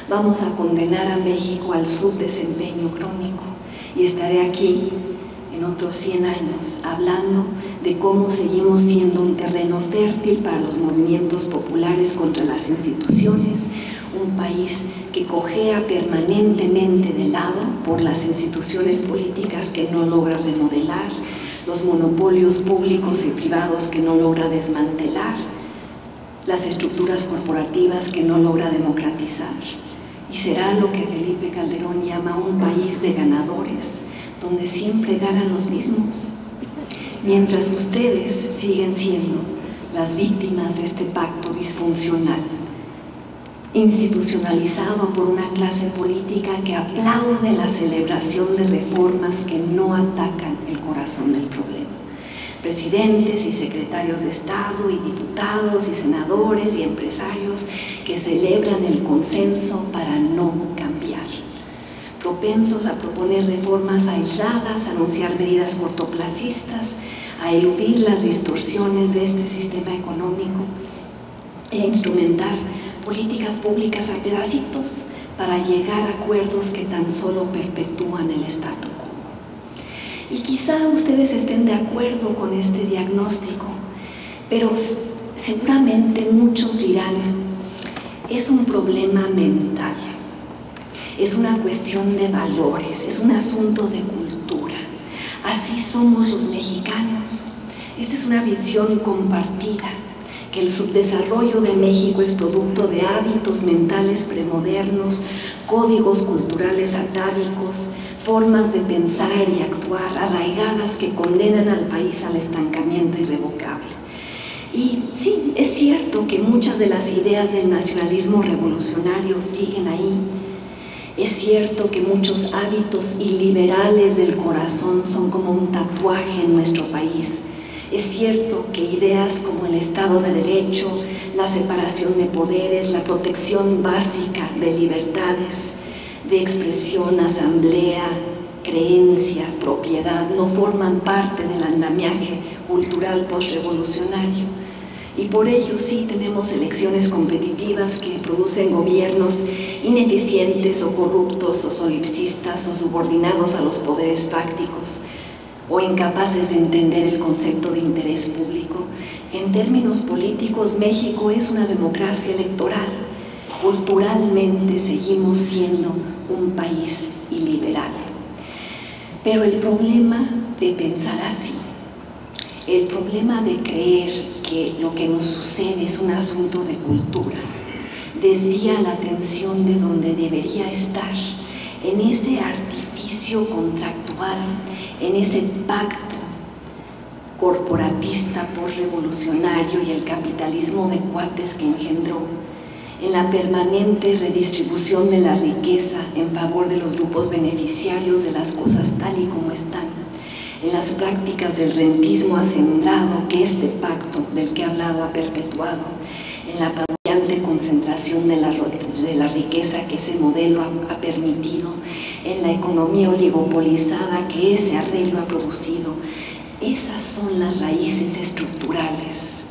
Vamos a condenar a México al subdesempeño crónico y estaré aquí en otros 100 años hablando de cómo seguimos siendo un terreno fértil para los movimientos populares contra las instituciones, un país que cojea permanentemente de lado por las instituciones políticas que no logra remodelar, los monopolios públicos y privados que no logra desmantelar, las estructuras corporativas que no logra democratizar. Y será lo que Felipe Calderón llama un país de ganadores, donde siempre ganan los mismos, mientras ustedes siguen siendo las víctimas de este pacto disfuncional, institucionalizado por una clase política que aplaude la celebración de reformas que no atacan el corazón del problema. Presidentes y secretarios de Estado y diputados y senadores y empresarios que celebran el consenso para no cambiar, propensos a proponer reformas aisladas, a anunciar medidas cortoplacistas, a eludir las distorsiones de este sistema económico e instrumentar políticas públicas a pedacitos para llegar a acuerdos que tan solo perpetúan el statu quo. Y quizá ustedes estén de acuerdo con este diagnóstico, pero seguramente muchos dirán, es un problema mental, es una cuestión de valores, es un asunto de cultura. Así somos los mexicanos. Esta es una visión compartida, que el subdesarrollo de México es producto de hábitos mentales premodernos, códigos culturales atávicos, formas de pensar y actuar arraigadas que condenan al país al estancamiento irrevocable. Y sí, es cierto que muchas de las ideas del nacionalismo revolucionario siguen ahí. Es cierto que muchos hábitos iliberales del corazón son como un tatuaje en nuestro país. Es cierto que ideas como el Estado de Derecho, la separación de poderes, la protección básica de libertades, de expresión, asamblea, creencia, propiedad, no forman parte del andamiaje cultural postrevolucionario. Y por ello sí tenemos elecciones competitivas que producen gobiernos ineficientes o corruptos o solipsistas o subordinados a los poderes fácticos o incapaces de entender el concepto de interés público. En términos políticos, México es una democracia electoral. Culturalmente seguimos siendo un país iliberal. Pero el problema de pensar así, el problema de creer que lo que nos sucede es un asunto de cultura, desvía la atención de donde debería estar, en ese artificio contractual, en ese pacto corporatista postrevolucionario y el capitalismo de cuates que engendró, en la permanente redistribución de la riqueza en favor de los grupos beneficiarios de las cosas tal y como están, en las prácticas del rentismo hacendrado que este pacto del que he hablado ha perpetuado, en la apabullante concentración de la riqueza que ese modelo ha permitido, en la economía oligopolizada que ese arreglo ha producido. Esas son las raíces estructurales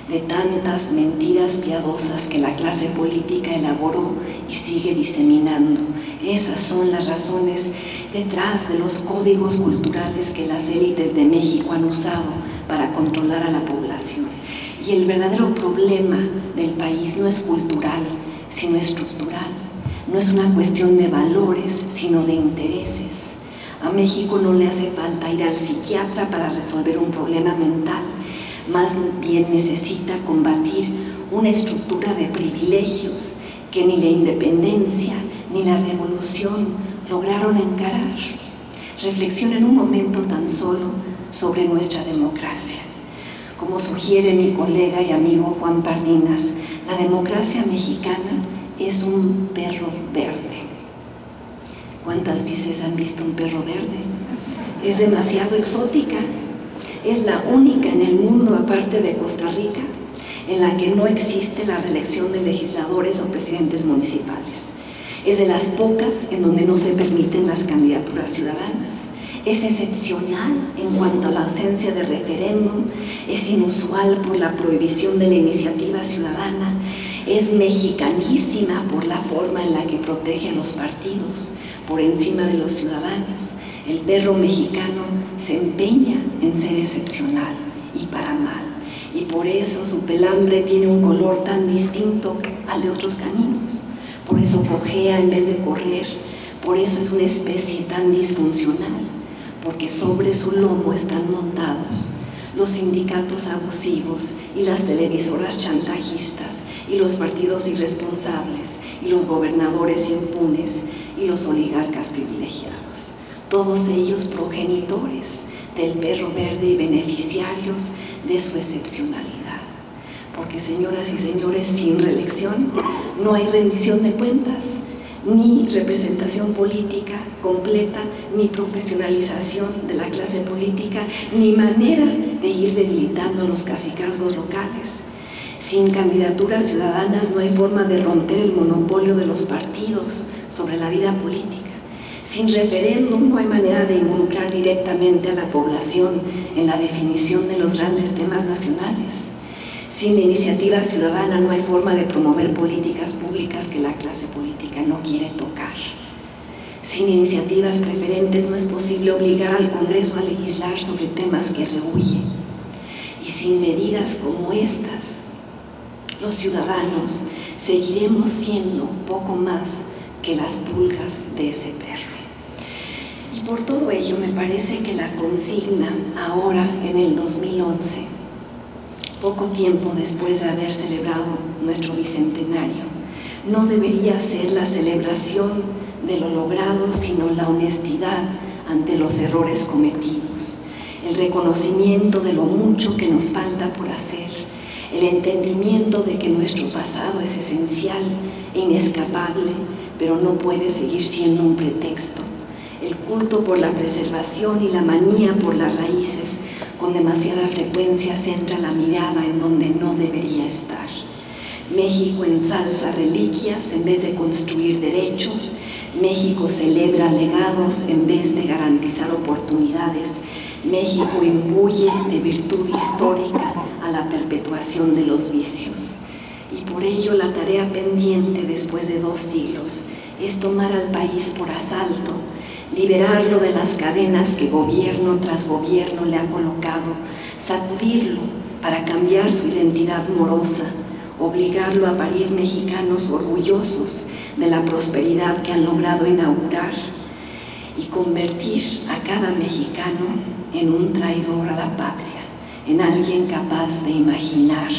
de tantas mentiras piadosas que la clase política elaboró y sigue diseminando. Esas son las razones detrás de los códigos culturales que las élites de México han usado para controlar a la población. Y el verdadero problema del país no es cultural, sino estructural. No es una cuestión de valores, sino de intereses. A México no le hace falta ir al psiquiatra para resolver un problema mental, más bien necesita combatir una estructura de privilegios que ni la independencia ni la revolución lograron encarar. Reflexionen un momento tan solo sobre nuestra democracia. Como sugiere mi colega y amigo Juan Pardinas, la democracia mexicana es un perro verde. ¿Cuántas veces han visto un perro verde? Es demasiado exótica. Es la única en el mundo, aparte de Costa Rica, en la que no existe la reelección de legisladores o presidentes municipales. Es de las pocas en donde no se permiten las candidaturas ciudadanas. Es excepcional en cuanto a la ausencia de referéndum, es inusual por la prohibición de la iniciativa ciudadana, Es mexicanísima por la forma en la que protege a los partidos por encima de los ciudadanos. El perro mexicano se empeña en ser excepcional y para mal, y por eso su pelambre tiene un color tan distinto al de otros caninos. Por eso cojea en vez de correr, por eso es una especie tan disfuncional, porque sobre su lomo están montados los sindicatos abusivos y las televisoras chantajistas y los partidos irresponsables y los gobernadores impunes y los oligarcas privilegiados, todos ellos progenitores del perro verde y beneficiarios de su excepcionalidad. Porque, señoras y señores, sin reelección no hay rendición de cuentas, ni representación política completa, ni profesionalización de la clase política, ni manera de ir debilitando los cacicazgos locales. Sin candidaturas ciudadanas no hay forma de romper el monopolio de los partidos sobre la vida política. Sin referéndum no hay manera de involucrar directamente a la población en la definición de los grandes temas nacionales. Sin iniciativa ciudadana no hay forma de promover políticas públicas que la clase política no quiere tocar. Sin iniciativas preferentes no es posible obligar al Congreso a legislar sobre temas que rehuye. Y sin medidas como estas, los ciudadanos seguiremos siendo poco más que las pulgas de ese perro. Y por todo ello me parece que la consigna ahora en el 2011, poco tiempo después de haber celebrado nuestro bicentenario, no debería ser la celebración de lo logrado, sino la honestidad ante los errores cometidos, el reconocimiento de lo mucho que nos falta por hacer, el entendimiento de que nuestro pasado es esencial e inescapable, pero no puede seguir siendo un pretexto. El culto por la preservación y la manía por las raíces con demasiada frecuencia centra la mirada en donde no debería estar. México ensalza reliquias en vez de construir derechos. México celebra legados en vez de garantizar oportunidades. México imbuye de virtud histórica a la perpetuación de los vicios. Y por ello la tarea pendiente después de 2 siglos es tomar al país por asalto, liberarlo de las cadenas que gobierno tras gobierno le ha colocado, sacudirlo para cambiar su identidad morosa, obligarlo a parir mexicanos orgullosos de la prosperidad que han logrado inaugurar y convertir a cada mexicano en un traidor a la patria, en alguien capaz de imaginar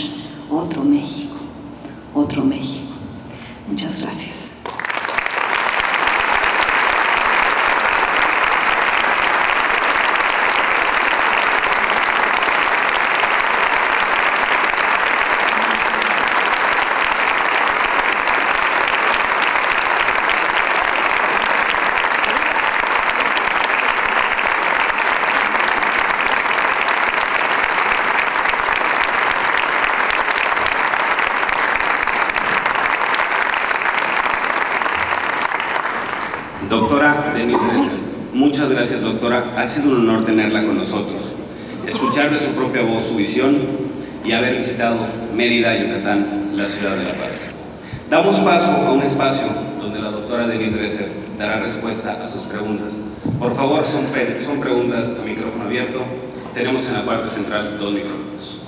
otro México, otro México. Muchas gracias. Doctora Denise Dresser, muchas gracias, doctora. Ha sido un honor tenerla con nosotros, escuchar de su propia voz su visión y haber visitado Mérida, Yucatán, la ciudad de La Paz. Damos paso a un espacio donde la doctora Denise Dresser dará respuesta a sus preguntas. Por favor, son preguntas a micrófono abierto. Tenemos en la parte central 2 micrófonos.